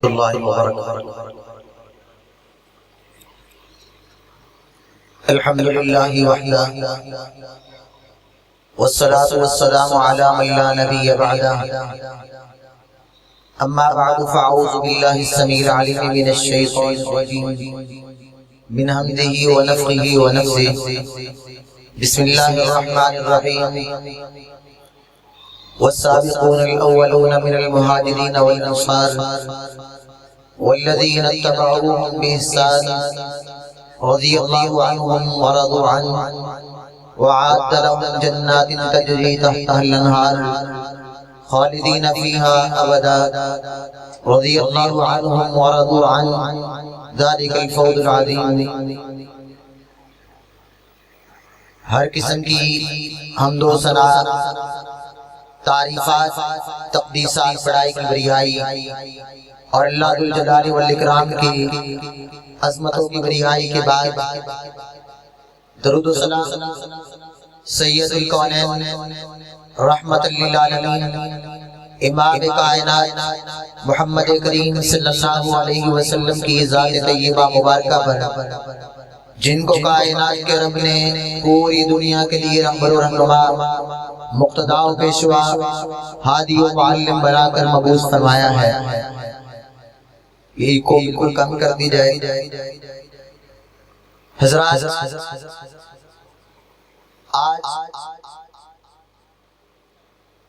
اللہ وبرکاتہ۔ الحمدللہ وحدہ والصلاة والسلام علی من لا نبی بعدہ، اما بعد فاعوذ باللہ السمیع العلیم من الشیطان الرجیم من حمدہ ونفخہ ونفثہ، بسم اللہ الرحمن الرحیم۔ والسابقون الأولون من المهاجرين والأنصار والذين اتبعوهم بإحسان رضي الله عنهم ورضوا عنه وأعد لهم جنات تجري تحتها الأنهار خالدين فيها أبدا رضي الله عنهم ورضوا عنه ذلك الفوز العظيم۔ ہر قسم کی حمد و ثنا، تعریفات، تقدیسات، بڑائی کی بڑائی اور اللہ ذو الجلال والاکرام کی عظمتوں کی بڑائی کے بعد درود و سلام سید الکونین رحمت للعالمین امام کائنات محمد کریم صلی اللہ علیہ وسلم کی ذات طیبہ مبارکہ پر، جن کو کائنات کے رب نے پوری دنیا کے لیے رہبر و رہنما، مقتدا و پیشوا، ہادی و معلم بنا کر مبعوث فرمایا ہے۔ یہی کو بالکل کم کر دی جائے۔ حضرات، آج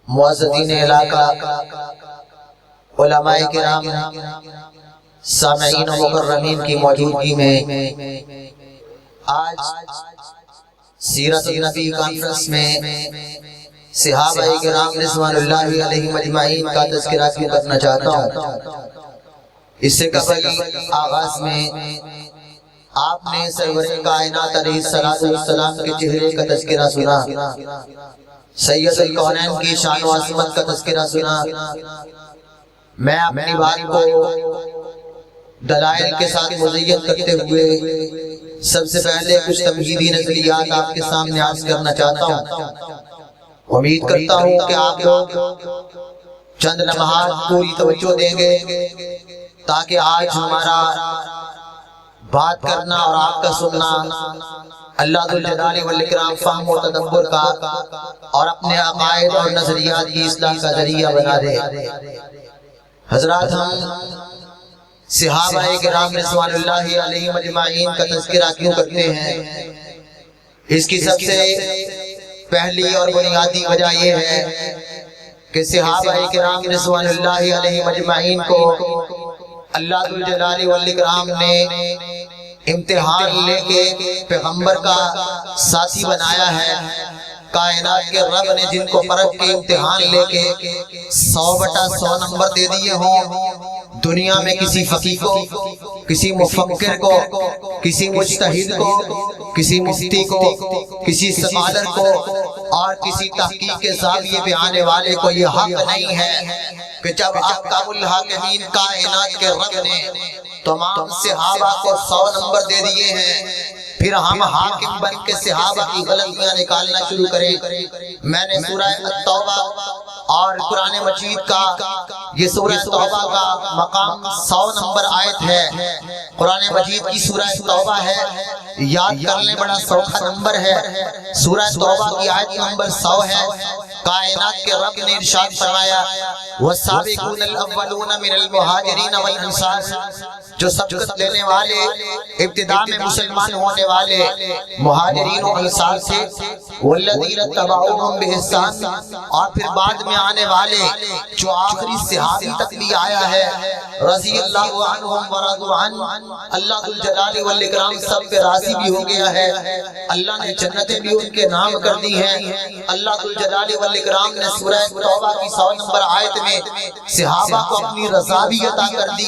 معززین علاقہ، علماء کرام، سامعین و مکرمین کی موجودگی میں آج سیرت النبی کانفرنس میں صحابہ کرام رضوان اللہ علیہم اجمعین کا تذکرہ کیوں کرنا چاہتا ہوں۔ اس سے قبل آغاز میں آپ نے سرور کائنات علیہ السلام کے چہرے کا تذکرہ سنا، سید الکونین کی شان و عظمت کا تذکرہ سنا۔ میں اپنی بات کو دلائل کے ساتھ مزین کرتے ہوئے سب سے پہلے کچھ تمہیدی نظریات آپ کے سامنے عرض کرنا چاہتا ہوں۔ امید کرتا ہوں کہ آپ لوگ چند لمحات پوری توجہ دیں گے تاکہ آج ہمارا بات کرنا اور آپ کا سننا اللہ ذو الجلال والاکرام فہم و تدبر کا اور اپنے عقائد اور نظریات کی اصلاح کا ذریعہ بنا دے۔ حضرات، ہم صحابہ کرام رضوان اللہ علیہم اجمعین کا تذکرہ کیوں کرتے ہیں؟ اس کی سب سے پہلی اور بنیادی وجہ یہ ہے کہ صحابہ کرام رضوان اللہ علیہم اجمعین کو اللہ ذو الجلال والاکرام نے امتحان لے کے پیغمبر کا ساتھی بنایا ہے۔ کائنات کے رب نے جن کو فرق کے امتحان لے کے 100/100 نمبر دے دیے ہوں، دنیا میں کسی فقیہ کو، کسی مفکر کو، کسی مجتہد کو، کسی مفتی کو، کسی اسکالر کو اور کسی تحقیق کے زاویے پہ آنے والے کو یہ حق نہیں ہے کہ جب احکام الحاکمین کائنات کے رب نے تمام صحابہ کو 100 نمبر دے دیے ہیں، پھر ہم حاکم بن کے صحابہ کی غلطیاں نکالنا شروع کریں۔ میں نے سورہ التوبہ اور قرآن مجید کا یہ سورہ توبہ کا مقام 100 نمبر آیت ہے، قرآن مجید کی سورہ توبہ ہے، یاد کرنے بڑا سوکھا نمبر ہے۔ سورہ توبہ کی آیت نمبر 100 ہے۔ کائنات کے رب نے ارشاد فرمایا، والسابقون الاولون من المہاجرین والانصار، جو سبقت لینے والے، ابتداء میں مسلمان ہونے والے مہاجرین و انصار تھے، والذین اتبعوہم بإحسان، اور پھر بعد میں آنے والے جو آخری صحابی تک بھی آیا ہے، رضی اللہ عنہم ورضوا عنہ، اللہ ذو الجلال والاکرام سب پہ راضی بھی ہو گیا ہے، اللہ نے جنتیں بھی ان کے نام کر دی ہیں۔ اللہ ذو الجلال والاکرام نے سورہ توبہ کی 100 نمبر آیت میں صحابہ کو اپنی رضا بھی عطا کر دی۔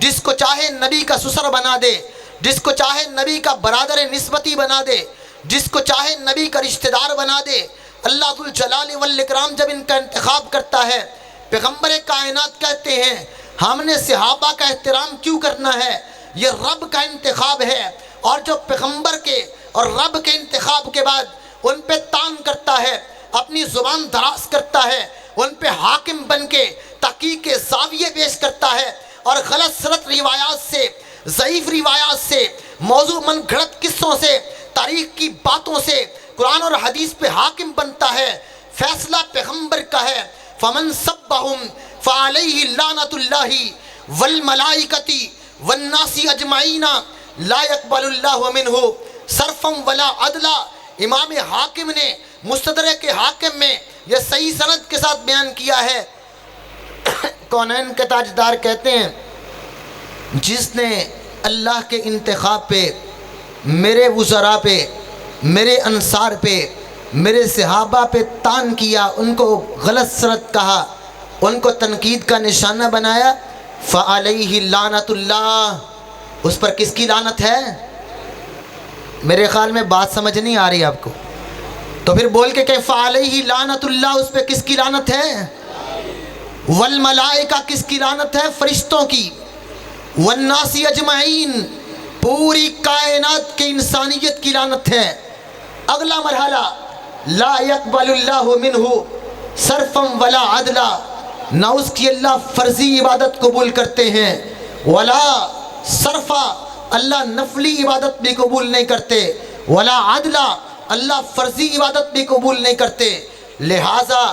جس کو چاہے نبی کا سسر بنا دے، جس کو چاہے نبی کا برادر نسبتی بنا دے، جس کو چاہے نبی کا رشتہ دار بنا دے۔ اللہ ذوالجلال والاکرام جب ان کا انتخاب کرتا ہے، پیغمبر کائنات کہتے ہیں ہم نے صحابہ کا احترام کیوں کرنا ہے؟ یہ رب کا انتخاب ہے، اور جو پیغمبر کے اور رب کے انتخاب کے بعد ان پہ تان کرتا ہے، اپنی زبان دراز کرتا ہے، ان پہ حاکم بن کے تحقیق کے زاویے پیش کرتا ہے، اور غلط سلط روایات سے، ضعیف روایات سے، موضوع من گھڑت قصوں سے، تاریخ کی باتوں سے قرآن اور حدیث پہ حاکم بنتا ہے، فیصلہ پیغمبر کا ہے۔ فمن سبہم فعلیہ لعنۃ اللہ والملائکۃ والناس اجمعین لا يقبل اللہ منہ صرفا ولا عدلا۔ امام حاکم نے مستدرک حاکم میں یہ صحیح سند کے ساتھ بیان کیا ہے۔ کونین کے تاجدار کہتے ہیں جس نے اللہ کے انتخاب پہ، میرے وزراء پہ، میرے انصار پہ، میرے صحابہ پہ تان کیا، ان کو غلط سلط کہا، ان کو تنقید کا نشانہ بنایا، فعلیہ لعنۃ اللہ، اس پر کس کی لعنت ہے؟ میرے خیال میں بات سمجھ نہیں آ رہی آپ کو، تو پھر بول کے کہ فعلیہ لعنۃ اللہ، اس پہ کس کی لعنت ہے؟ والملائکہ، کس کی لعنت ہے؟ فرشتوں کی، والناس اجمعین، پوری کائنات کی انسانیت کی لعنت ہے۔ اگلا مرحلہ، لا يقبل اللہ منہ صرفا ولا عدلا، نہ اس کی اللہ فرضی عبادت قبول کرتے ہیں، ولا صرفا، اللہ نفلی عبادت بھی قبول نہیں کرتے، ولا عدلا، اللہ فرضی عبادت بھی قبول نہیں کرتے۔ لہٰذا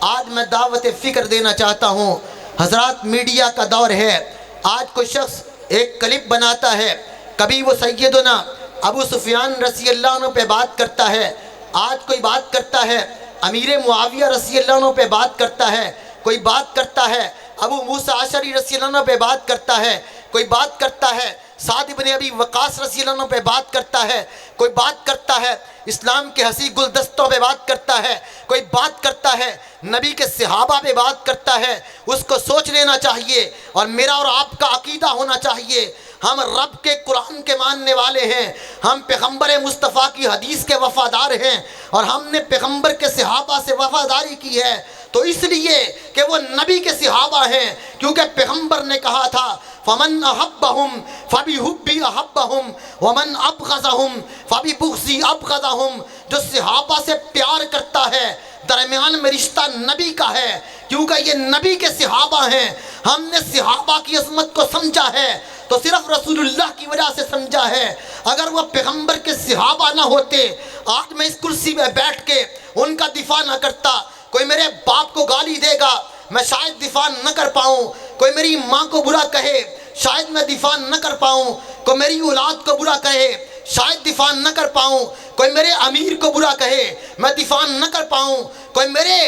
آج میں دعوت فکر دینا چاہتا ہوں۔ حضرات، میڈیا کا دور ہے، آج کوئی شخص ایک کلپ بناتا ہے، کبھی وہ سیدنا ابو سفیان رضی اللہ عنہ پہ بات کرتا ہے، آج کوئی بات کرتا ہے امیر معاویہ رضی اللہ عنہ پہ بات کرتا ہے، کوئی بات کرتا ہے ابو موسیٰ اشعری رضی اللہ عنہ پہ بات کرتا ہے، کوئی بات کرتا ہے سعد بن ابی وقاص رضی اللہ عنہ پہ بات کرتا ہے، کوئی بات کرتا ہے اسلام کے حسین گلدستوں پہ بات کرتا ہے، کوئی بات کرتا ہے نبی کے صحابہ پہ بات کرتا ہے۔ اس کو سوچ لینا چاہیے، اور میرا اور آپ کا عقیدہ ہونا چاہیے، ہم رب کے قرآن کے ماننے والے ہیں، ہم پیغمبر مصطفیٰ کی حدیث کے وفادار ہیں، اور ہم نے پیغمبر کے صحابہ سے وفاداری کی ہے، تو اس لیے کہ وہ نبی کے صحابہ ہیں، کیونکہ پیغمبر نے کہا تھا فمن احبہم فبحبی احبہم ومن ابغضہم فببغضی ابغضہم، جو صحابہ سے پیار کرتا ہے درمیان میں رشتہ نبی کا ہے، کیونکہ یہ نبی کے صحابہ ہیں۔ ہم نے صحابہ کی عظمت کو سمجھا ہے تو صرف رسول اللہ کی وجہ سے سمجھا ہے، اگر وہ پیغمبر کے صحابہ نہ ہوتے، آج میں اس کرسی میں بیٹھ کے ان کا دفاع نہ کرتا۔ کوئی میرے باپ کو گالی دے گا، میں شاید دفاع نہ کر پاؤں، کوئی میری ماں کو برا کہے، شاید میں دفاع نہ کر پاؤں، کوئی میری اولاد کو برا کہے، شاید دفاع نہ کر پاؤں، کوئی میرے امیر کو برا کہے، میں دفاع نہ کر پاؤں، کوئی میرے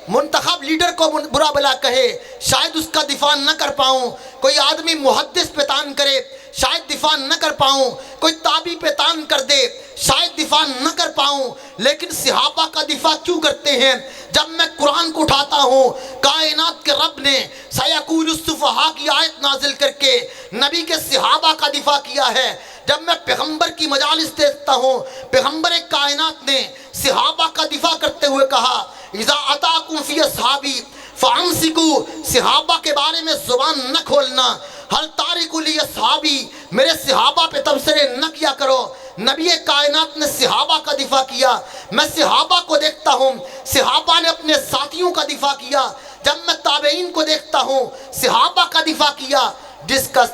منتخب لیڈر کو برا بلا کہے، شاید اس کا دفاع نہ کر پاؤں، کوئی آدمی محدث پہ تان کرے، شاید دفاع نہ کر پاؤں، کوئی تابعی پہ تان کر دے، شاید دفاع نہ کر پاؤں، لیکن صحابہ کا دفاع کیوں کرتے ہیں؟ جب میں قرآن کو اٹھاتا ہوں، کائنات کے رب نے سیقول السفہاء کی آیت نازل کر کے نبی کے صحابہ کا دفاع کیا ہے۔ جب میں پیغمبر کی مجالس دیکھتا ہوں، پیغمبر کائنات نے صحابہ کا دفاع کرتے ہوئے کہا اذا اتاکم فی اصحابی فامسکوا، صحابہ کے بارے میں زبان نہ کھولنا، ہر تارک لی اصحابی، میرے صحابہ پہ تبصرے نہ کیا کرو۔ نبی کائنات نے صحابہ کا دفاع کیا۔ میں صحابہ کو دیکھتا ہوں، صحابہ نے اپنے ساتھیوں کا دفاع کیا۔ جب میں تابعین کو دیکھتا ہوں، صحابہ کا دفاع کیا۔ جس کا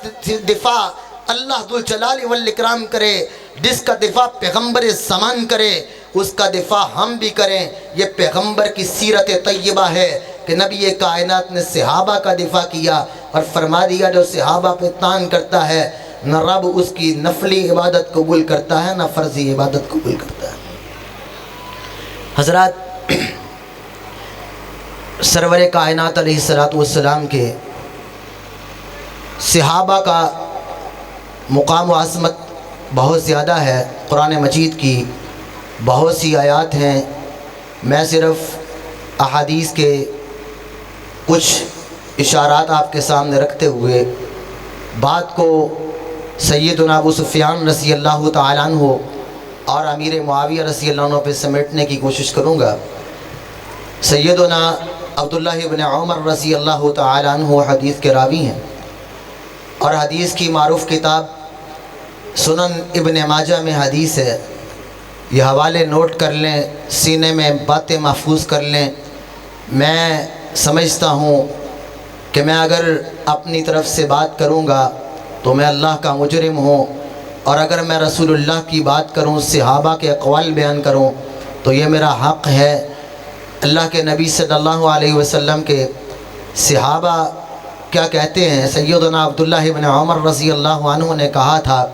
دفاع اللہ ذوالجلال والاکرام کرے، جس کا دفاع پیغمبر زمان کرے، اس کا دفاع ہم بھی کریں۔ یہ پیغمبر کی سیرت طیبہ ہے کہ نبی کائنات نے صحابہ کا دفاع کیا اور فرما دیا جو صحابہ پہ تان کرتا ہے، نہ رب اس کی نفلی عبادت قبول کرتا ہے، نہ فرضی عبادت قبول کرتا ہے۔ حضرات، سرور کائنات علیہ السلام کے صحابہ کا مقام و عظمت بہت زیادہ ہے۔ قرآن مجید کی بہت سی آیات ہیں، میں صرف احادیث کے کچھ اشارات آپ کے سامنے رکھتے ہوئے بات کو سیدنا ابو سفیان رضی اللہ تعالیٰ عنہ اور امیر معاویہ رضی اللہ عنہ پہ سمیٹنے کی کوشش کروں گا۔ سیدنا عبداللہ ابن عمر رضی اللہ تعالیٰ عنہ حدیث کے راوی ہیں، اور حدیث کی معروف کتاب سنن ابن ماجہ میں حدیث ہے۔ یہ حوالے نوٹ کر لیں، سینے میں باتیں محفوظ کر لیں۔ میں سمجھتا ہوں کہ میں اگر اپنی طرف سے بات کروں گا تو میں اللہ کا مجرم ہوں، اور اگر میں رسول اللہ کی بات کروں، صحابہ کے اقوال بیان کروں تو یہ میرا حق ہے۔ اللہ کے نبی صلی اللہ علیہ وسلم کے صحابہ کیا کہتے ہیں؟ سیدنا عبداللہ ابن عمر رضی اللہ عنہ نے کہا تھا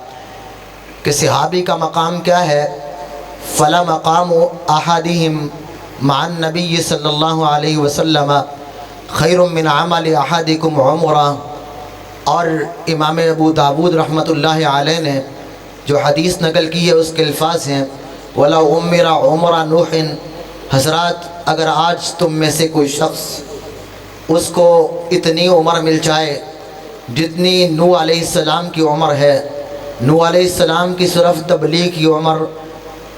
کہ صحابی کا مقام کیا ہے؟ فلا مقام احدہم مع النبی صلی اللہ علیہ وسلم خیر من عمل احدکم عمرہ۔ اور امام ابو داود رحمۃ اللہ علیہ نے جو حدیث نقل کی ہے اس کے الفاظ ہیں وَلَوْ عُمِّرَ عُمْرَ نُوحٍ۔ حضرات، اگر آج تم میں سے کوئی شخص اس کو اتنی عمر مل جائے جتنی نوح علیہ السلام کی عمر ہے، نوح علیہ السلام کی صرف تبلیغ کی عمر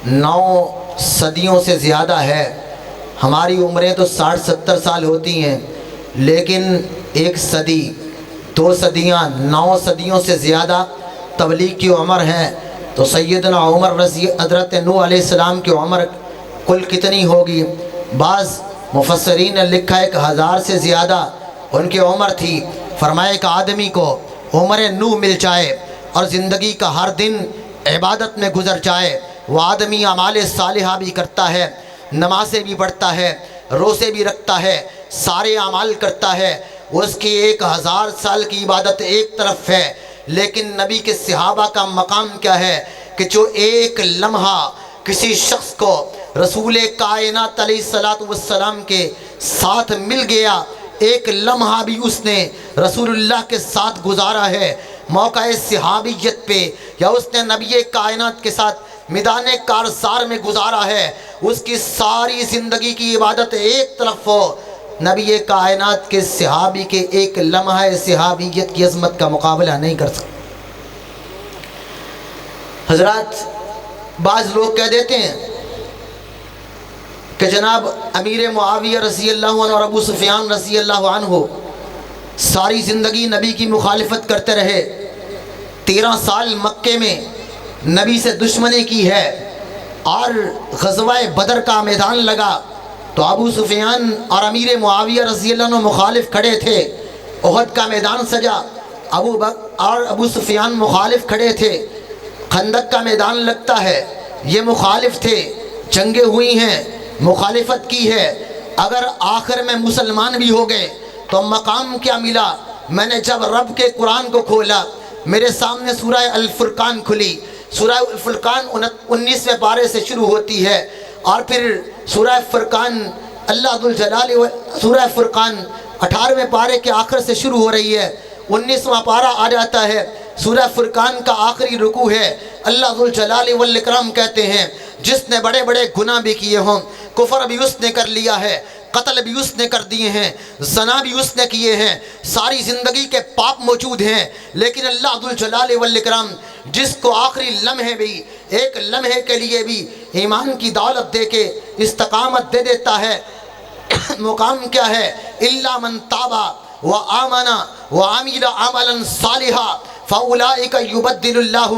9 صدیوں سے زیادہ ہے۔ ہماری عمریں تو 60-70 سال ہوتی ہیں، لیکن 1 صدی 2 صدیاں 9 صدیوں سے زیادہ تبلیغ کی عمر ہے۔ تو سیدنا عمر رضی حضرت نوح علیہ السلام کی عمر کل کتنی ہوگی؟ بعض مفسرین نے لکھا 1000 سے زیادہ ان کی عمر تھی۔ فرمایا ایک آدمی کو عمر نوح مل جائے اور زندگی کا ہر دن عبادت میں گزر جائے، وہ آدمی اعمال صالحہ بھی کرتا ہے، نمازیں بھی پڑھتا ہے، روزے بھی رکھتا ہے، سارے اعمال کرتا ہے، اس کی 1000 سال کی عبادت ایک طرف ہے، لیکن نبی کے صحابہ کا مقام کیا ہے کہ جو ایک لمحہ کسی شخص کو رسول کائنات علیہ السلام کے ساتھ مل گیا، ایک لمحہ بھی اس نے رسول اللہ کے ساتھ گزارا ہے موقع صحابیت پہ، یا اس نے نبی کائنات کے ساتھ میدان کارزار میں گزارا ہے، اس کی ساری زندگی کی عبادت ایک طرف ہو، نبی کائنات کے صحابی کے ایک لمحہ صحابیت کی عظمت کا مقابلہ نہیں کر سکتا۔ حضرات، بعض لوگ کہہ دیتے ہیں کہ جناب امیر معاویہ رضی اللہ عنہ اور ابو سفیان رضی اللہ عنہ ساری زندگی نبی کی مخالفت کرتے رہے، 13 سال مکے میں نبی سے دشمنی کی ہے، اور غزوہ بدر کا میدان لگا تو ابو سفیان اور امیر معاویہ رضی اللہ عنہ مخالف کھڑے تھے۔ احد کا میدان سجا، ابو سفیان مخالف کھڑے تھے۔ خندق کا میدان لگتا ہے، یہ مخالف تھے، جنگیں ہوئی ہیں، مخالفت کی ہے۔ اگر آخر میں مسلمان بھی ہو گئے تو مقام کیا ملا؟ میں نے جب رب کے قرآن کو کھولا، میرے سامنے سورہ الفرقان کھلی۔ سورہ الفرقان 19ویں پارے سے شروع ہوتی ہے، اور پھر سورہ فرقان اللہ ذوالجلال سورہ فرقان 18ویں پارے کے آخر سے شروع ہو رہی ہے، 19واں پارہ آ جاتا ہے۔ سورہ فرقان کا آخری رکوع ہے، اللہ ذوالجلال والاکرام کہتے ہیں جس نے بڑے بڑے گناہ بھی کیے ہوں، کفر بھی اس نے کر لیا ہے، قتل بھی اس نے کر دیے ہیں، زنا بھی اس نے کیے ہیں، ساری زندگی کے پاپ موجود ہیں، لیکن اللہ ذوالجلال والاکرام جس کو آخری لمحے بھی، ایک لمحے کے لیے بھی ایمان کی دولت دے کے استقامت دے دیتا ہے۔ مقام کیا ہے؟ الا من تاب وآمن وعمل عملا صالحا فاولئک یبدل اللہ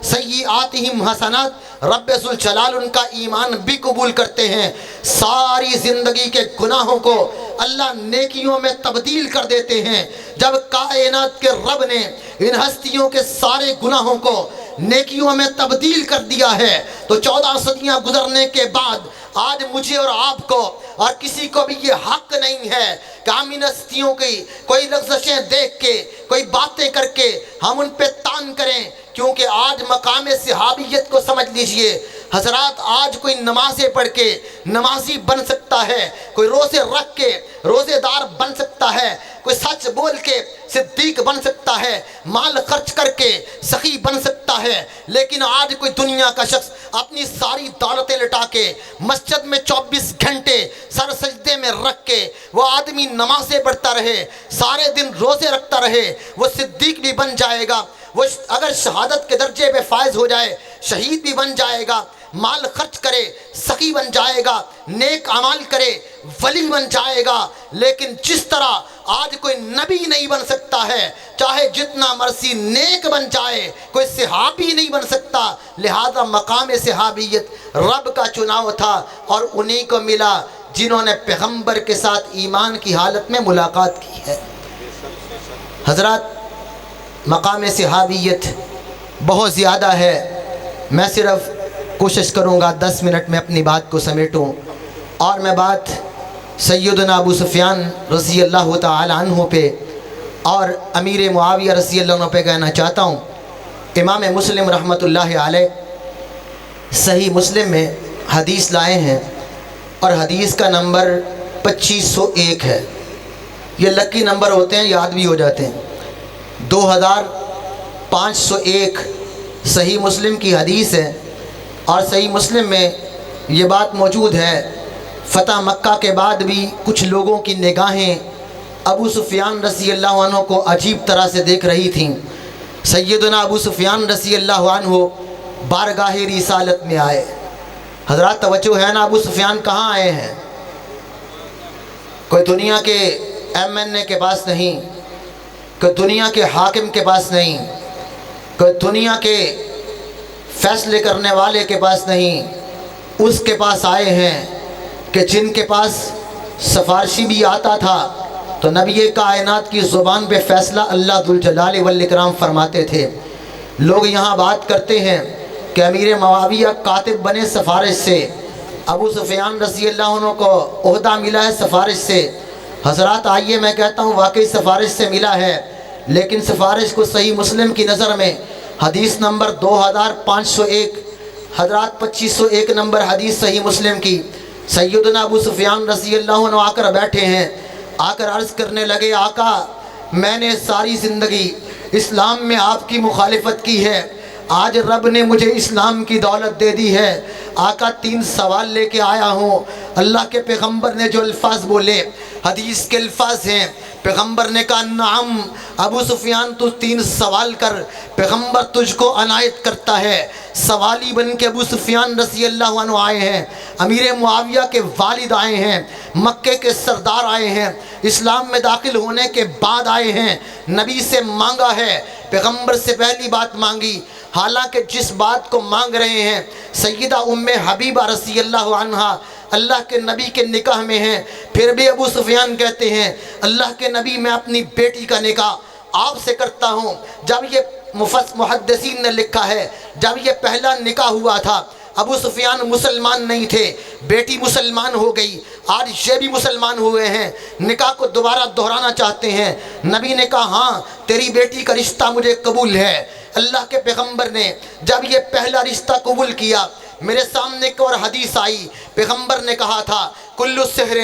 سیئاتہم حسنات۔ رب ذوالجلال ان کا ایمان بھی قبول کرتے ہیں، ساری زندگی کے گناہوں کو اللہ نیکیوں میں تبدیل کر دیتے ہیں۔ جب کائنات کے رب نے ان ہستیوں کے سارے گناہوں کو نیکیوں میں تبدیل کر دیا ہے تو 14 صدیاں گزرنے کے بعد آج مجھے اور آپ کو اور کسی کو بھی یہ حق نہیں ہے کہ ہم ان ہستیوں کی کوئی لغزشیں دیکھ کے، کوئی باتیں کر کے ہم ان پہ تان کریں، کیونکہ آج مقام صحابیت کو سمجھ لیجئے، حضرات آج کوئی نمازیں پڑھ کے نمازی بن سکتا ہے، کوئی روزے رکھ کے روزے دار بن سکتا ہے، کوئی سچ بول کے صدیق بن سکتا ہے، مال خرچ کر کے سخی بن سکتا ہے، لیکن آج کوئی دنیا کا شخص اپنی ساری دولتیں لٹا کے مسجد میں 24 گھنٹے سر سجدے میں رکھ کے وہ آدمی نمازیں پڑھتا رہے، سارے دن روزے رکھتا رہے، وہ صدیق بھی بن جائے گا، وہ اگر شہادت کے درجے پہ فائز ہو جائے شہید بھی بن جائے گا، مال خرچ کرے سخی بن جائے گا، نیک اعمال کرے ولی بن جائے گا۔ لیکن جس طرح آج کوئی نبی نہیں بن سکتا ہے، چاہے جتنا مرضی نیک بن جائے کوئی صحابی نہیں بن سکتا، لہذا مقام صحابیت رب کا چناؤ تھا اور انہی کو ملا جنہوں نے پیغمبر کے ساتھ ایمان کی حالت میں ملاقات کی ہے۔ حضرات مقام صحابیت بہت زیادہ ہے، میں صرف کوشش کروں گا 10 منٹ میں اپنی بات کو سمیٹوں، اور میں بات سیدنا ابو سفیان رضی اللہ تعالی عنہ پہ اور امیر معاویہ رضی اللہ عنہ پہ کہنا چاہتا ہوں۔ امام مسلم رحمۃ اللہ علیہ صحیح مسلم میں حدیث لائے ہیں اور حدیث کا نمبر 2501 ہے، یہ لکی نمبر ہوتے ہیں، یاد بھی ہو جاتے ہیں۔ 2501 صحیح مسلم کی حدیث ہے، اور صحیح مسلم میں یہ بات موجود ہے، فتح مکہ کے بعد بھی کچھ لوگوں کی نگاہیں ابو سفیان رضی اللہ عنہ کو عجیب طرح سے دیکھ رہی تھیں۔ سیدنا ابو سفیان رضی اللہ عنہ بارگاہ رسالت میں آئے۔ حضرات توجہ ہے نا، ابو سفیان کہاں آئے ہیں؟ کوئی دنیا کے MNA کے پاس نہیں، کوئی دنیا کے حاکم کے پاس نہیں، کوئی دنیا کے فیصلے کرنے والے کے پاس نہیں، اس کے پاس آئے ہیں کہ جن کے پاس سفارشی بھی آتا تھا تو نبی کائنات کی زبان پہ فیصلہ اللہ ذوالجلال والاکرام فرماتے تھے۔ لوگ یہاں بات کرتے ہیں کہ امیر معاویہ کاتب بنے سفارش سے، ابو سفیان رضی اللہ عنہ کو عہدہ ملا ہے سفارش سے۔ حضرات آئیے میں کہتا ہوں واقعی سفارش سے ملا ہے، لیکن سفارش کو صحیح مسلم کی نظر میں حدیث نمبر 2501، حضرات 2501 نمبر حدیث صحیح مسلم کی، سیدنا ابو سفیان رضی اللہ عنہ آ کر بیٹھے ہیں، آ کر عرض کرنے لگے آقا میں نے ساری زندگی اسلام میں آپ کی مخالفت کی ہے، آج رب نے مجھے اسلام کی دولت دے دی ہے، آقا 3 سوال لے کے آیا ہوں۔ اللہ کے پیغمبر نے جو الفاظ بولے حدیث کے الفاظ ہیں، پیغمبر نے کہا نعم ابو سفیان تو 3 سوال کر، پیغمبر تجھ کو عنایت کرتا ہے۔ سوالی بن کے ابو سفیان رضی اللہ عنہ آئے ہیں، امیر معاویہ کے والد آئے ہیں، مکے کے سردار آئے ہیں، اسلام میں داخل ہونے کے بعد آئے ہیں، نبی سے مانگا ہے، پیغمبر سے پہلی بات مانگی، حالانکہ جس بات کو مانگ رہے ہیں سیدہ ام حبیبہ رضی اللہ عنہا اللہ کے نبی کے نکاح میں ہیں، پھر بھی ابو سفیان کہتے ہیں اللہ کے نبی میں اپنی بیٹی کا نکاح آپ سے کرتا ہوں۔ جب یہ محدثین نے لکھا ہے جب یہ پہلا نکاح ہوا تھا ابو سفیان مسلمان نہیں تھے، بیٹی مسلمان ہو گئی، آج یہ بھی مسلمان ہوئے ہیں، نکاح کو دوبارہ دہرانا چاہتے ہیں۔ نبی نے کہا ہاں تیری بیٹی کا رشتہ مجھے قبول ہے۔ اللہ کے پیغمبر نے جب یہ پہلا رشتہ قبول کیا، میرے سامنے ایک اور حدیث آئی، پیغمبر نے کہا تھا کل سحر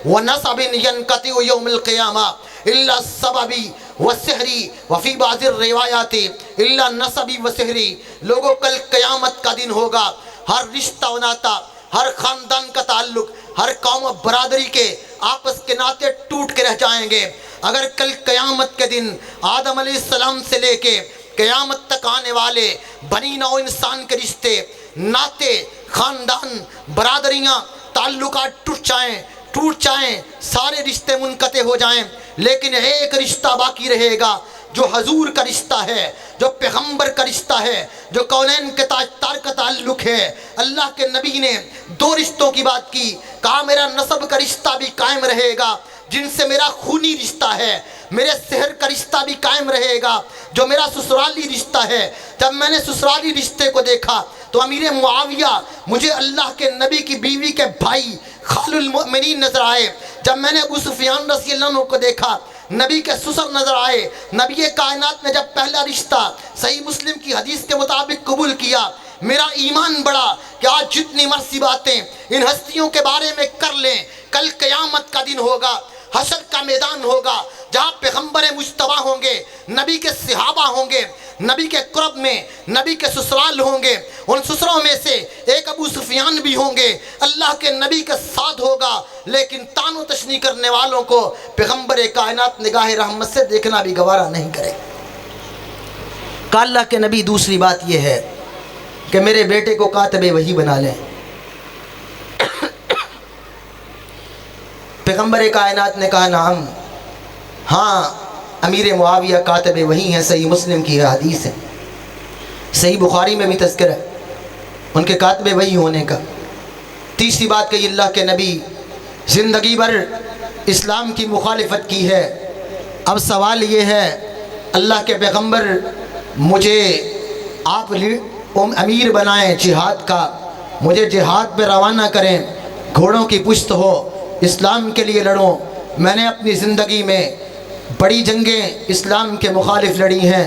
ونصب ينقطع یوم القیامہ الا السببی والسحری وفی بعض الروایات الا نصبی وسحری۔ لوگوں کل قیامت کا دن ہوگا، ہر رشتہ و ناتا، ہر خاندان کا تعلق، ہر قوم و برادری کے آپس کے ناطے ٹوٹ کے رہ جائیں گے۔ اگر کل قیامت کے دن آدم علیہ السلام سے لے کے قیامت تک آنے والے بنی نوع انسان کے رشتے، ناطے، خاندان، برادریاں، تعلقات ٹوٹ جائیں، سارے رشتے منقطع ہو جائیں، لیکن ایک رشتہ باقی رہے گا جو حضور کا رشتہ ہے، جو پیغمبر کا رشتہ ہے، جو کونین کے تاجدار کا تعلق ہے۔ اللہ کے نبی نے 2 رشتوں کی بات کی، کہا میرا نسب کا رشتہ بھی قائم رہے گا جن سے میرا خونی رشتہ ہے، میرے شہر کا رشتہ بھی قائم رہے گا جو میرا سسرالی رشتہ ہے۔ جب میں نے سسرالی رشتے کو دیکھا تو امیر معاویہ مجھے اللہ کے نبی کی بیوی کے بھائی خال المؤمنین نظر آئے۔ جب میں نے ابو سفیان رضی اللہ عنہ کو دیکھا نبی کے سسر نظر آئے۔ نبی کائنات نے جب پہلا رشتہ صحیح مسلم کی حدیث کے مطابق قبول کیا، میرا ایمان بڑھا کہ آج جتنی مرضی باتیں ان ہستیوں کے بارے میں کر لیں، کل قیامت کا دن ہوگا، حشر کا میدان ہوگا، جہاں پیغمبر مجتبی ہوں گے، نبی کے صحابہ ہوں گے، نبی کے قرب میں نبی کے سسرال ہوں گے، ان سسروں میں سے ایک ابو سفیان بھی ہوں گے، اللہ کے نبی کا ساتھ ہوگا، لیکن تان و تشنیع کرنے والوں کو پیغمبر کائنات نگاہ رحمت سے دیکھنا بھی گوارا نہیں کرے کہ اللہ کے نبی دوسری بات یہ ہے کہ میرے بیٹے کو کاتب وحی بنا لیں۔ پیغمبر کائنات نے کہا نعم، ہاں امیر معاویہ کاتب وحی ہیں، صحیح مسلم کی حدیث ہے، صحیح بخاری میں بھی تذکر ہے ان کے کاتب وحی ہونے کا۔ تیسری بات کہ اللہ کے نبی زندگی بھر اسلام کی مخالفت کی ہے۔ اب سوال یہ ہے اللہ کے پیغمبر مجھے آپ امیر بنائیں جہاد کا، مجھے جہاد پہ روانہ کریں، گھوڑوں کی پشت ہو، اسلام کے لیے لڑوں۔ میں نے اپنی زندگی میں بڑی جنگیں اسلام کے مخالف لڑی ہیں،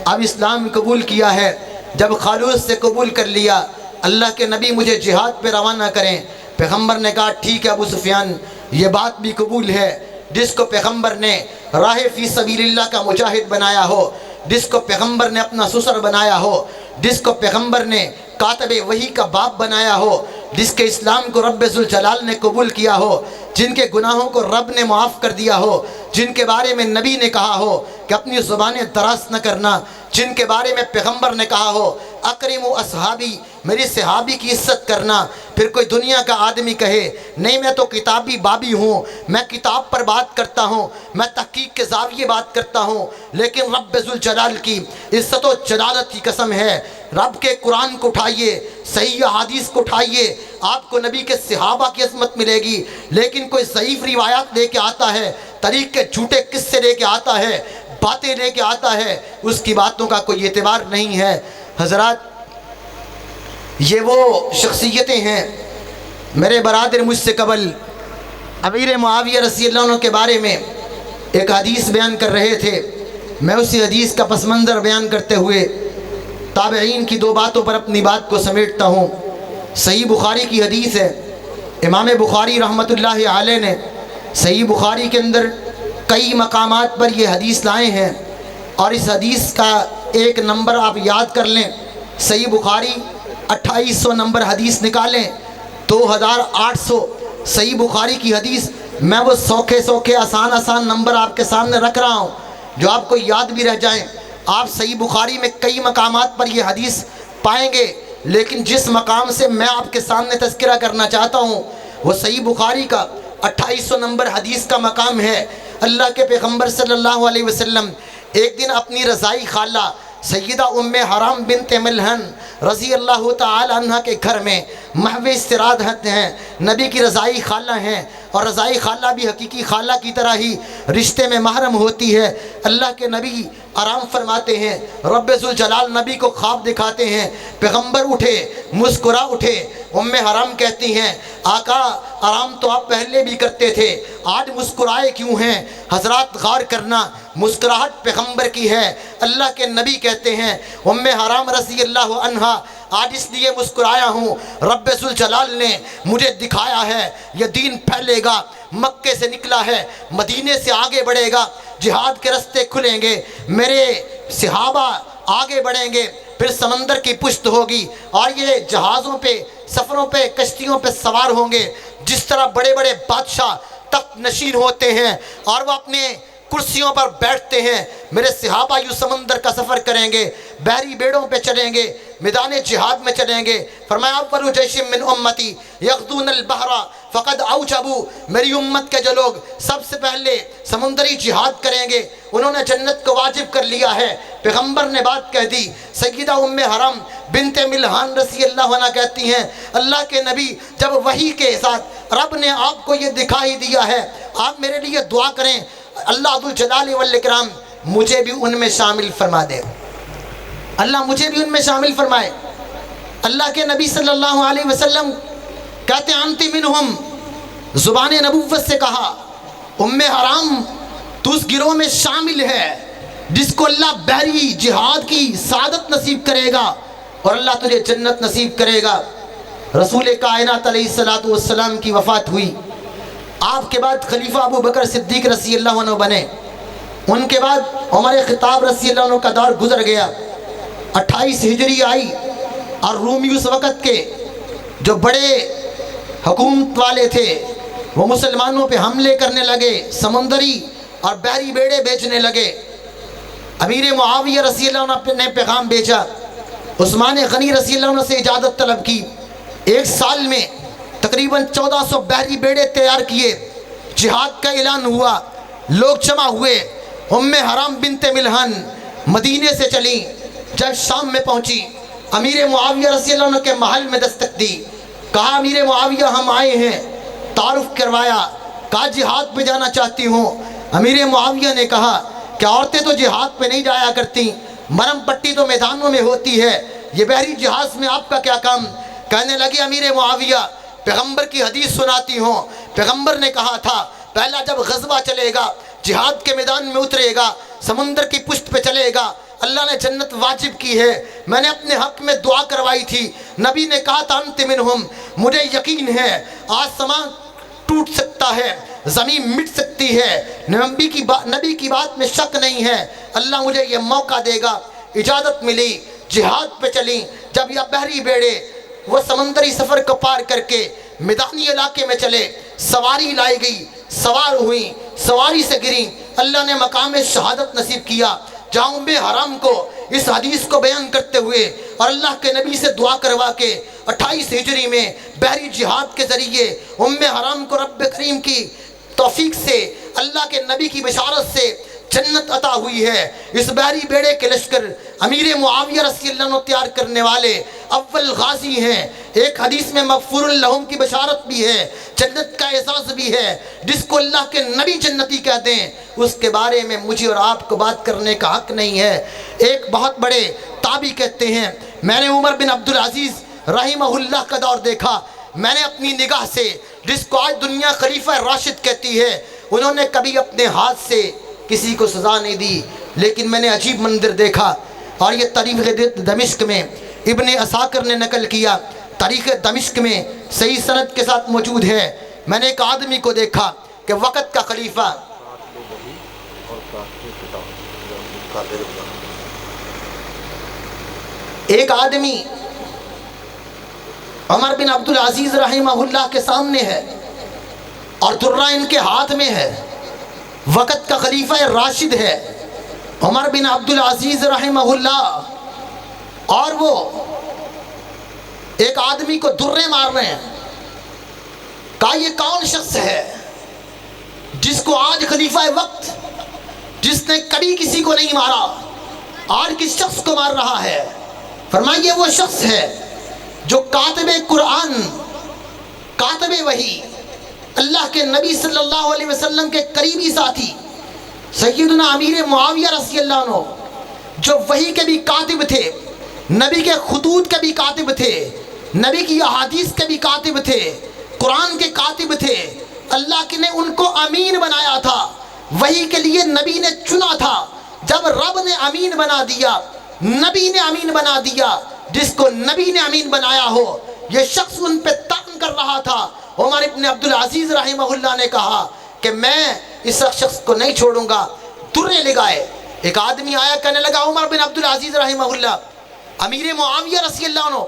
اب اسلام قبول کیا ہے، جب خالص سے قبول کر لیا، اللہ کے نبی مجھے جہاد پہ روانہ کریں۔ پیغمبر نے کہا ٹھیک ہے ابو سفیان، یہ بات بھی قبول ہے۔ جس کو پیغمبر نے راہ فی سبیل اللہ کا مجاہد بنایا ہو، جس کو پیغمبر نے اپنا سسر بنایا ہو، جس کو پیغمبر نے کاتب وحی کا باپ بنایا ہو، جس کے اسلام کو رب ذوالجلال نے قبول کیا ہو، جن کے گناہوں کو رب نے معاف کر دیا ہو، جن کے بارے میں نبی نے کہا ہو کہ اپنی زبانیں دراز نہ کرنا، جن کے بارے میں پیغمبر نے کہا ہو اکرم اصحابی، میری صحابی کی عزت کرنا، پھر کوئی دنیا کا آدمی کہے نہیں میں تو کتابی بابی ہوں، میں کتاب پر بات کرتا ہوں، میں تحقیق کے زاویے بات کرتا ہوں، لیکن رب ذوالجلال کی عزت و جلالت کی قسم ہے، رب کے قرآن کو اٹھائیے، صحیح حدیث کو اٹھائیے، آپ کو نبی کے صحابہ کی عظمت ملے گی۔ لیکن کوئی ضعیف روایات لے کے آتا ہے، طریق کے جھوٹے قصے لے کے آتا ہے، باتیں لے کے آتا ہے، اس کی باتوں کا کوئی اعتبار نہیں ہے۔ حضرات یہ وہ شخصیتیں ہیں، میرے برادر مجھ سے قبل امیر معاویہ رضی اللہ عنہ کے بارے میں ایک حدیث بیان کر رہے تھے، میں اسی حدیث کا پس منظر بیان کرتے ہوئے تابعین کی دو باتوں پر اپنی بات کو سمیٹتا ہوں۔ صحیح بخاری کی حدیث ہے، امام بخاری رحمۃ اللہ علیہ نے صحیح بخاری کے اندر کئی مقامات پر یہ حدیث لائے ہیں، اور اس حدیث کا ایک نمبر آپ یاد کر لیں، صحیح بخاری 2800 نمبر حدیث نکالیں، 2800 صحیح بخاری کی حدیث، میں وہ سوکھے آسان نمبر آپ کے سامنے رکھ رہا ہوں جو آپ کو یاد بھی رہ جائیں۔ آپ صحیح بخاری میں کئی مقامات پر یہ حدیث پائیں گے، لیکن جس مقام سے میں آپ کے سامنے تذکرہ کرنا چاہتا ہوں وہ صحیح بخاری کا 2800 نمبر حدیث کا مقام ہے۔ اللہ کے پیغمبر صلی اللہ علیہ وسلم ایک دن اپنی رضائی خالہ سیدہ ام حرام بنت ملحن رضی اللہ تعالی عنہ کے گھر میں محو استراحت ہیں، نبی کی رضائی خالہ ہیں، اور رضائی خالہ بھی حقیقی خالہ کی طرح ہی رشتے میں محرم ہوتی ہے۔ اللہ کے نبی آرام فرماتے ہیں، رب ذوالجلال نبی کو خواب دکھاتے ہیں، پیغمبر اٹھے، مسکرا اٹھے، ام حرام کہتی ہیں آقا آرام تو آپ پہلے بھی کرتے تھے، آج مسکرائے کیوں ہیں؟ حضرات غور کرنا، مسکراہٹ پیغمبر کی ہے۔ اللہ کے نبی کہتے ہیں ام حرام رضی اللہ عنہا آج اس لیے مسکرایا ہوں، رب ذوالجلال نے مجھے دکھایا ہے یہ دین پھیلے گا، مکے سے نکلا ہے، مدینے سے آگے بڑھے گا، جہاد کے رستے کھلیں گے، میرے صحابہ آگے بڑھیں گے، پھر سمندر کی پشت ہوگی، اور یہ جہازوں پہ، سفروں پہ، کشتیوں پہ سوار ہوں گے، جس طرح بڑے بڑے بادشاہ تخت نشین ہوتے ہیں اور وہ اپنے کرسیوں پر بیٹھتے ہیں، میرے صحابہ یوں سمندر کا سفر کریں گے، بحری بیڑوں پہ چلیں گے، میدان جہاد میں چلیں گے۔ فرمایا اول جیش من امتی یغدون البحر فقد اوجبوا، میری امت کے جو لوگ سب سے پہلے سمندری جہاد کریں گے انہوں نے جنت کو واجب کر لیا ہے۔ پیغمبر نے بات کہہ دی۔ سیدہ ام حرام بنت ملحان رضی اللہ عنہ کہتی ہیں اللہ کے نبی جب وحی کے ساتھ رب نے آپ کو یہ دکھائی دیا ہے، آپ میرے لیے دعا کریں اللہ ذوالجلال والاکرام مجھے بھی ان میں شامل فرما دے، اللہ مجھے بھی ان میں شامل فرمائے۔ اللہ کے نبی صلی اللہ علیہ وسلم کہتے ہیں انتی منہم، زبان نبوت سے کہا ام حرام تو اس گروہ میں شامل ہے جس کو اللہ بحری جہاد کی سعادت نصیب کرے گا، اور اللہ تجھے جنت نصیب کرے گا۔ رسول کائنات علیہ الصلوۃ والسلام کی وفات ہوئی، آپ کے بعد خلیفہ ابو بکر صدیق رضی اللہ عنہ بنے، ان کے بعد عمر خطاب رضی اللہ عنہ کا دور گزر گیا۔ 28 ہجری آئی اور رومی اس وقت کے جو بڑے حکومت والے تھے وہ مسلمانوں پہ حملے کرنے لگے، سمندری اور بحری بیڑے بیچنے لگے۔ امیر معاویہ رضی اللہ عنہ نے پیغام بھیجا، عثمان غنی رضی اللہ عنہ سے اجازت طلب کی۔ 1 سال میں تقریباً 1400 بحری بیڑے تیار کیے، جہاد کا اعلان ہوا، لوگ جمع ہوئے۔ ام حرام بنت ملحن مدینے سے چلیں، جب شام میں پہنچی امیر معاویہ رضی اللہ عنہ کے محل میں دستک دی، کہا امیر معاویہ ہم آئے ہیں، تعارف کروایا، کہا جہاد پہ جانا چاہتی ہوں۔ امیر معاویہ نے کہا کہ عورتیں تو جہاد پہ نہیں جایا کرتی، مرم پٹی تو میدانوں میں ہوتی ہے، یہ بحری جہاز میں آپ کا کیا کام؟ کہنے لگی امیر معاویہ پیغمبر کی حدیث سناتی ہوں، پیغمبر نے کہا تھا پہلا جب غزوہ چلے گا، جہاد کے میدان میں اترے گا، سمندر کی پشت پہ چلے گا، اللہ نے جنت واجب کی ہے، میں نے اپنے حق میں دعا کروائی تھی، نبی نے کہا تھا انت منہم، مجھے یقین ہے آسمان ٹوٹ سکتا ہے، زمین مٹ سکتی ہے، نبی کی بات میں شک نہیں ہے، اللہ مجھے یہ موقع دے گا۔ اجازت ملی، جہاد پہ چلی۔ جب یہ بحری بیڑے وہ سمندری سفر کو پار کر کے میدانی علاقے میں چلے، سواری لائی گئی، سوار ہوئی، سواری سے گریں، اللہ نے مقام شہادت نصیب کیا۔ جہاں ام حرام کو اس حدیث کو بیان کرتے ہوئے اور اللہ کے نبی سے دعا کروا کے 28 ہجری میں بحری جہاد کے ذریعے ام حرام کو رب کریم کی توفیق سے، اللہ کے نبی کی بشارت سے جنت عطا ہوئی ہے۔ اس بحری بیڑے کے لشکر امیر معاویہ رضی اللہ عنہ تیار کرنے والے اول غازی ہیں۔ ایک حدیث میں مغفور لہم کی بشارت بھی ہے، جنت کا اعزاز بھی ہے، جس کو اللہ کے نبی جنتی کہتے ہیں، اس کے بارے میں مجھے اور آپ کو بات کرنے کا حق نہیں ہے۔ ایک بہت بڑے تابعی کہتے ہیں میں نے عمر بن عبدالعزیز رحمہ اللہ کا دور دیکھا، میں نے اپنی نگاہ سے، جس کو آج دنیا خلیفہ راشد کہتی ہے، انہوں نے کبھی اپنے ہاتھ سے کسی کو سزا نہیں دی، لیکن میں نے عجیب منظر دیکھا، اور یہ تاریخ دمشق میں ابن عساکر نے نقل کیا، تاریخ دمشق میں صحیح سند کے ساتھ موجود ہے۔ میں نے ایک آدمی کو دیکھا کہ وقت کا خلیفہ ایک آدمی عمر بن عبدالعزیز رحمہ اللہ کے سامنے ہے اور درہ ان کے ہاتھ میں ہے، وقت کا خلیفہ راشد ہے عمر بن عبدالعزیز رحمہ اللہ، اور وہ ایک آدمی کو درے مار رہے ہیں۔ کہا یہ کون شخص ہے جس کو آج خلیفہ وقت، جس نے کبھی کسی کو نہیں مارا، آج کس شخص کو مار رہا ہے؟ فرمایا یہ وہ شخص ہے جو کاتب قرآن، کاتب وحی، اللہ کے نبی صلی اللہ علیہ وسلم کے قریبی ساتھی سیدنا امیر معاویہ رضی اللہ عنہ، جو وحی کے بھی کاتب تھے، نبی کے خطوط کے بھی کاتب تھے، نبی کی احادیث کے بھی کاتب تھے، قرآن کے کاتب تھے، اللہ نے ان کو امین بنایا تھا، وحی کے لیے نبی نے چنا تھا۔ جب رب نے امین بنا دیا، نبی نے امین بنا دیا، جس کو نبی نے امین بنایا ہو، یہ شخص ان پہ طعن کر رہا تھا۔ عمر ابن عبدالعزیز رحمہ اللہ نے کہا کہ میں اس شخص کو نہیں چھوڑوں گا، درے لگائے۔ ایک آدمی آیا کہنے لگا عمر بن عبدالعزیز رحمہ اللہ، امیر معاویہ رضی اللہ عنہ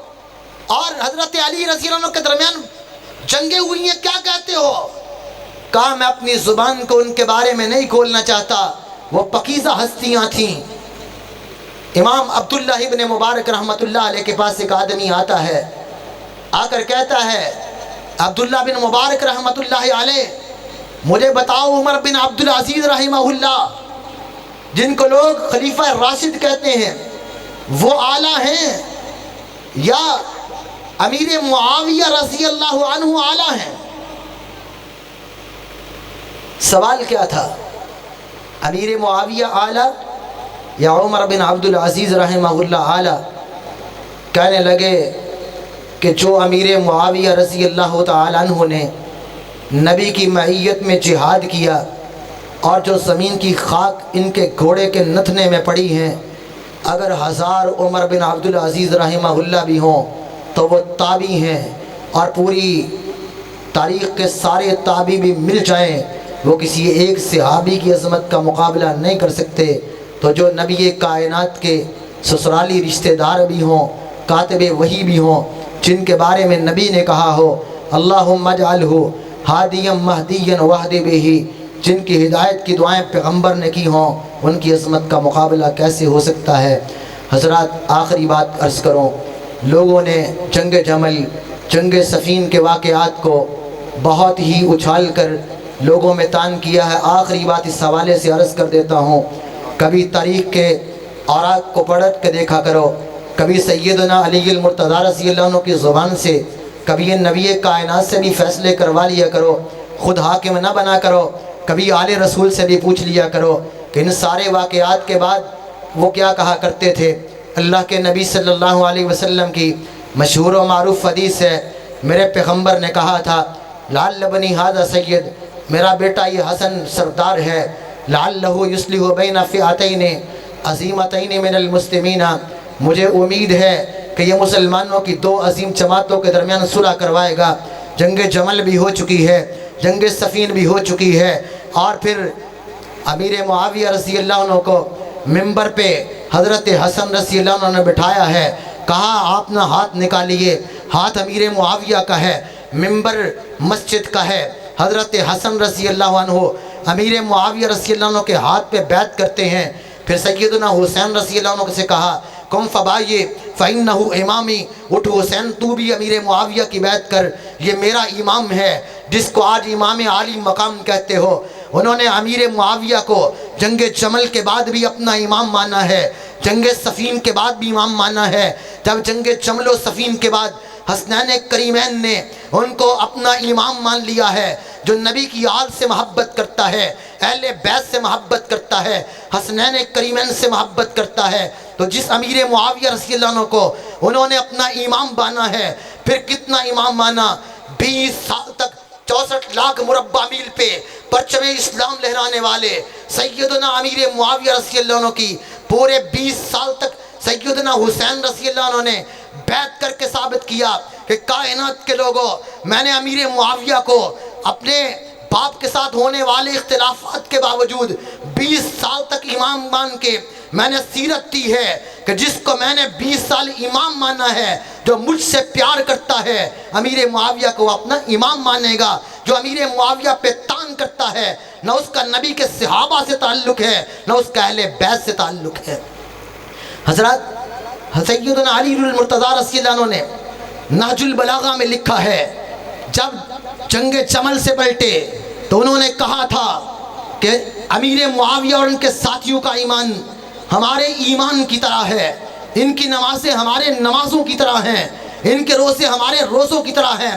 اور حضرت علی رضی اللہ عنہ کے درمیان جنگیں ہوئی ہیں، کیا کہتے ہو؟ کہا میں اپنی زبان کو ان کے بارے میں نہیں کھولنا چاہتا، وہ پاکیزہ ہستیاں تھیں۔ امام عبداللہ ابن مبارک رحمۃ اللہ علیہ کے پاس ایک آدمی آتا ہے، آ کر کہتا ہے عبداللہ بن مبارک رحمۃ اللہ علیہ مجھے بتاؤ عمر بن عبدالعزیز رحمہ اللہ جن کو لوگ خلیفہ راشد کہتے ہیں، وہ اعلیٰ ہیں یا امیر معاویہ رضی اللہ عنہ اعلیٰ ہیں؟ سوال کیا تھا؟ امیر معاویہ اعلیٰ یا عمر بن عبدالعزیز رحمہ اللہ اعلیٰ؟ کہنے لگے کہ جو امیر معاویہ رضی اللہ تعالیٰ عنہ نے نبی کی معیت میں جہاد کیا اور جو زمین کی خاک ان کے گھوڑے کے نتھنے میں پڑی ہیں، اگر 1000 عمر بن عبدالعزیز رحمہ اللہ بھی ہوں تو وہ تابعی ہیں، اور پوری تاریخ کے سارے تابعی بھی مل جائیں وہ کسی ایک صحابی کی عظمت کا مقابلہ نہیں کر سکتے۔ تو جو نبی کائنات کے سسرالی رشتہ دار بھی ہوں، کاتب وحی بھی ہوں، جن کے بارے میں نبی نے کہا ہو اللہم اجعلہ ہادیا مہدیا واہد بہ، جن کی ہدایت کی دعائیں پیغمبر نے کی ہوں، ان کی عظمت کا مقابلہ کیسے ہو سکتا ہے؟ حضرات آخری بات عرض کروں، لوگوں نے جنگ جمل، جنگ صفین کے واقعات کو بہت ہی اچھال کر لوگوں میں تان کیا ہے۔ آخری بات اس حوالے سے عرض کر دیتا ہوں، کبھی تاریخ کے اوراق کو پڑھ کے دیکھا کرو، کبھی سیدنا علی المرتضیٰ رضی اللہ عنہ کی زبان سے، کبھی یہ نبی کائنات سے بھی فیصلے کروا لیا کرو، خود حاکم نہ بنا کرو، کبھی آل رسول سے بھی پوچھ لیا کرو کہ ان سارے واقعات کے بعد وہ کیا کہا کرتے تھے۔ اللہ کے نبی صلی اللہ علیہ وسلم کی مشہور و معروف حدیث ہے، میرے پیغمبر نے کہا تھا لعل بنی ھذا سید، میرا بیٹا یہ حسن سردار ہے، لعلہ یصلح بین فئتین عظیمتین من المسلمین، مجھے امید ہے کہ یہ مسلمانوں کی دو عظیم جماعتوں کے درمیان صلح کروائے گا۔ جنگ جمل بھی ہو چکی ہے، جنگ صفین بھی ہو چکی ہے، اور پھر امیر معاویہ رضی اللہ عنہ کو ممبر پہ حضرت حسن رضی اللہ عنہ نے بٹھایا ہے، کہا آپ نہ ہاتھ نکالیے، ہاتھ امیر معاویہ کا ہے، ممبر مسجد کا ہے۔ حضرت حسن رضی اللہ عنہ امیر معاویہ رضی اللہ عنہ کے ہاتھ پہ بیعت کرتے ہیں۔ پھر سیدنا حسین رضی اللہ عنہ سے کہا قم فبایع فإنہ امامی، اٹھ حسین تو بھی امیر معاویہ کی بیعت کر، یہ میرا امام ہے، جس کو آج امام عالی مقام کہتے ہو۔ انہوں نے امیر معاویہ کو جنگ جمل کے بعد بھی اپنا امام مانا ہے، جنگ صفین کے بعد بھی امام مانا ہے۔ جب جنگ جمل و صفین کے بعد حسنین کریمین نے ان کو اپنا امام مان لیا ہے، جو نبی کی آل سے محبت کرتا ہے، اہل بیت سے محبت کرتا ہے، حسنین کریمین سے محبت کرتا ہے، تو جس امیر معاویہ رضی اللہ عنہ کو انہوں نے اپنا امام مانا ہے، پھر کتنا امام مانا؟ 20 سال تک 64 لاکھ مربع میل پہ پرچم اسلام لہرانے والے سیدنا امیر معاویہ رضی اللہ عنہ کی پورے 20 سال تک سیدنا حسین رضی اللہ عنہ نے بیعت کر کے ثابت کیا کہ کائنات کے لوگوں، میں نے امیر معاویہ کو اپنے باپ کے ساتھ ہونے والے اختلافات کے باوجود 20 سال تک امام مان کے میں نے سیرت دی ہے کہ جس کو میں نے 20 سال امام مانا ہے، جو مجھ سے پیار کرتا ہے، امیر معاویہ کو اپنا امام مانے گا۔ جو امیر معاویہ پہ تان کرتا ہے، نہ اس کا نبی کے صحابہ سے تعلق ہے، نہ اس کا اہل بیت سے تعلق ہے۔ حضرات سیدنا علی المرتضیٰ رضی اللہ عنہ نے نہج البلاغہ میں لکھا ہے، جب جنگ جمل سے پلٹے تو انہوں نے کہا تھا کہ امیر معاویہ اور ان کے ساتھیوں کا ایمان ہمارے ایمان کی طرح ہے، ان کی نمازیں ہمارے نمازوں کی طرح ہیں، ان کے روزے ہمارے روزوں کی طرح ہیں۔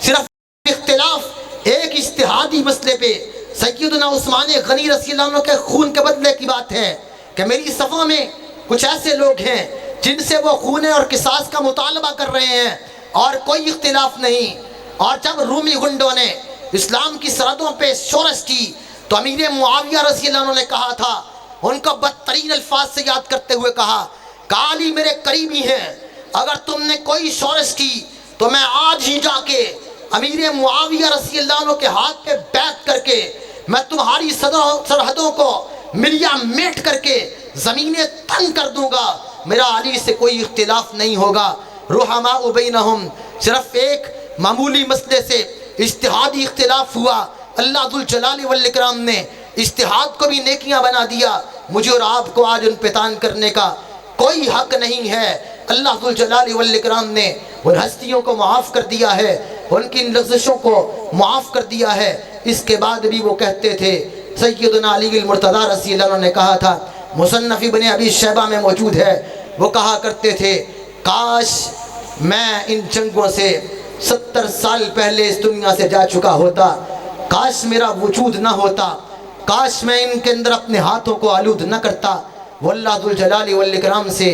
صرف اختلاف ایک اجتہادی مسئلے پہ سیدنا عثمان غنی رضی اللہ عنہ کے خون کے بدلے کی بات ہے کہ میری صفوں میں کچھ ایسے لوگ ہیں جن سے وہ خون اور قصاص کا مطالبہ کر رہے ہیں، اور کوئی اختلاف نہیں۔ اور جب رومی گنڈوں نے اسلام کی سرحدوں پہ شورش کی تو امیر معاویہ رضی اللہ عنہ نے کہا تھا، ان کو بدترین الفاظ سے یاد کرتے ہوئے کہا کہ علی میرے قریبی ہیں، اگر تم نے کوئی شورش کی تو میں آج ہی جا کے امیر معاویہ رضی اللہ عنہ کے ہاتھ پہ بیعت کر کے میں تمہاری سرحدوں کو ملیا میٹ کر کے زمینیں تنگ کر دوں گا، میرا علی سے کوئی اختلاف نہیں ہوگا۔ رحماء بینہم، صرف ایک معمولی مسئلے سے اجتہادی اختلاف ہوا، اللہ ذوالجلال والاکرام نے اجتہاد کو بھی نیکیاں بنا دیا۔ مجھے اور آپ کو آج ان پہ تان کرنے کا کوئی حق نہیں ہے۔ اللہ ذوالجلال والاکرام نے ان ہستیوں کو معاف کر دیا ہے، ان کی لغزشوں کو معاف کر دیا ہے۔ اس کے بعد بھی وہ کہتے تھے، سیدنا علی المرتضیٰ رضی اللہ عنہ نے کہا تھا، مصنف ابن ابی شیبہ میں موجود ہے، وہ کہا کرتے تھے کاش میں ان جنگوں سے 70 سال پہلے اس دنیا سے جا چکا ہوتا، کاش میرا وجود نہ ہوتا، کاش میں ان کے اندر اپنے ہاتھوں کو آلود نہ کرتا۔ وہ اللہ ذوالجلال والاکرام سے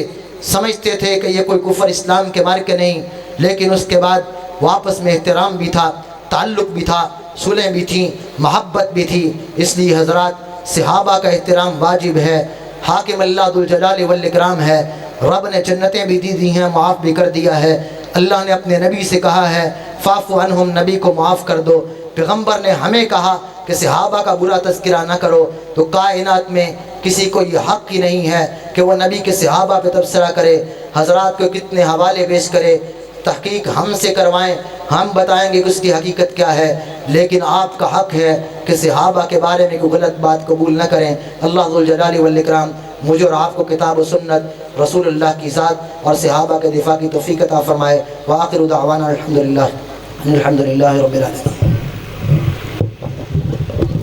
سمجھتے تھے کہ یہ کوئی کفر اسلام کے مارکے نہیں، لیکن اس کے بعد واپس میں احترام بھی تھا، تعلق بھی تھا، صلح بھی تھی، محبت بھی تھی۔ اس لیے حضرات صحابہ کا احترام واجب ہے، حاکم اللہ ذو الجلال والاکرام ہے۔ رب نے جنتیں بھی دی ہیں، معاف بھی کر دیا ہے۔ اللہ نے اپنے نبی سے کہا ہے فاعف عنہم، نبی کو معاف کر دو۔ پیغمبر نے ہمیں کہا کہ صحابہ کا برا تذکرہ نہ کرو، تو کائنات میں کسی کو یہ حق ہی نہیں ہے کہ وہ نبی کے صحابہ پہ تبصرہ کرے، حضرات کو کتنے حوالے پیش کرے، تحقیق ہم سے کروائیں، ہم بتائیں گے کہ اس کی حقیقت کیا ہے، لیکن آپ کا حق ہے کہ صحابہ کے بارے میں کوئی غلط بات قبول نہ کریں۔ اللہ ذو الجلال والاکرام مجھے اور آپ کو کتاب و سنت، رسول اللہ کی ذات اور صحابہ کے دفاع کی توفیق عطا فرمائے۔ وآخر دعوانا الحمدللہ رب العالمین۔